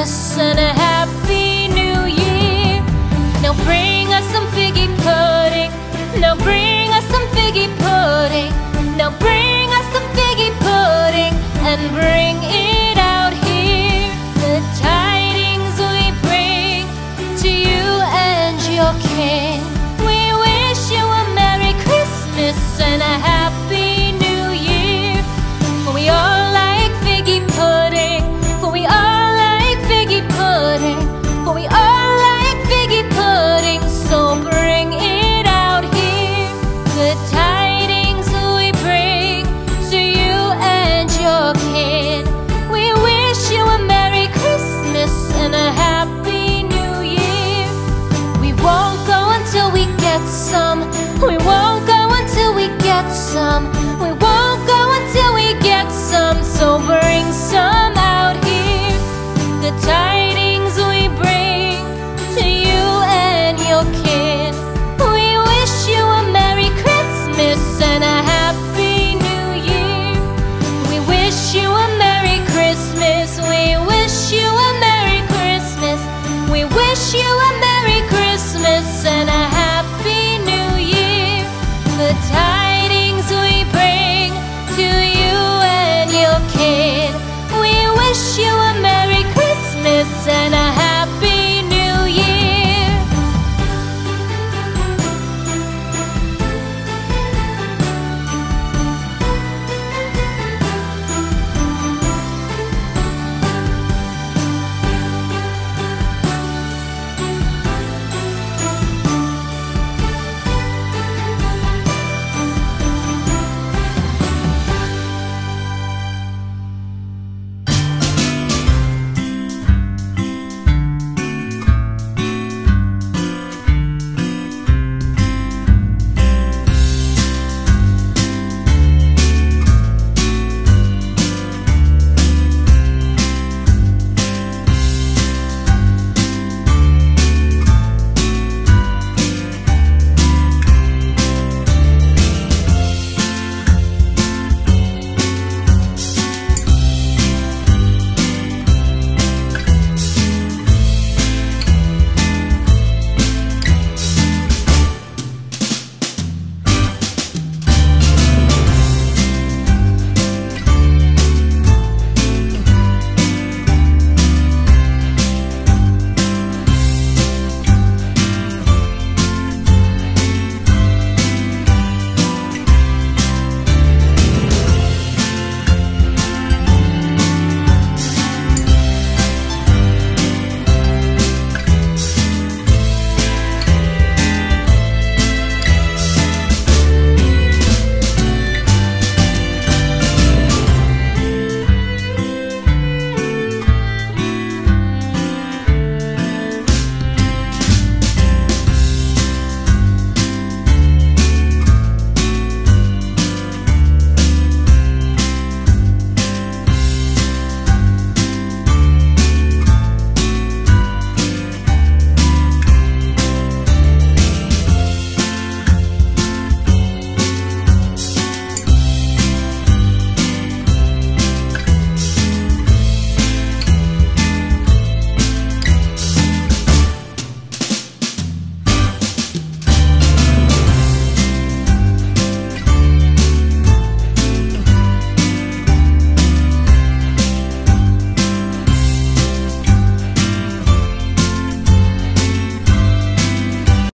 Christmas and a Happy New Year. Now bring us some figgy pudding. Now bring us some figgy pudding. Now bring us some figgy pudding and bring it out here. The tidings we bring to you and your king. We wish you a Merry Christmas and a Happy New Year. For we all like figgy pudding. For we all like figgy pudding. For we all like figgy pudding. So bring it out here. The tidings we bring to you and your kin. We wish you a Merry Christmas and a Happy New Year. We won't go until we get some. We won't go until we get some. We won't go until we get some. So bring some out here. The tidings we bring to you and your kin. We wish you a Merry Christmas and a Happy New Year. We wish you a Merry Christmas. We wish you a Merry Christmas. We wish you a Merry Christmas and a Happy New Year. The tidings we bring to you and your kin. We wish you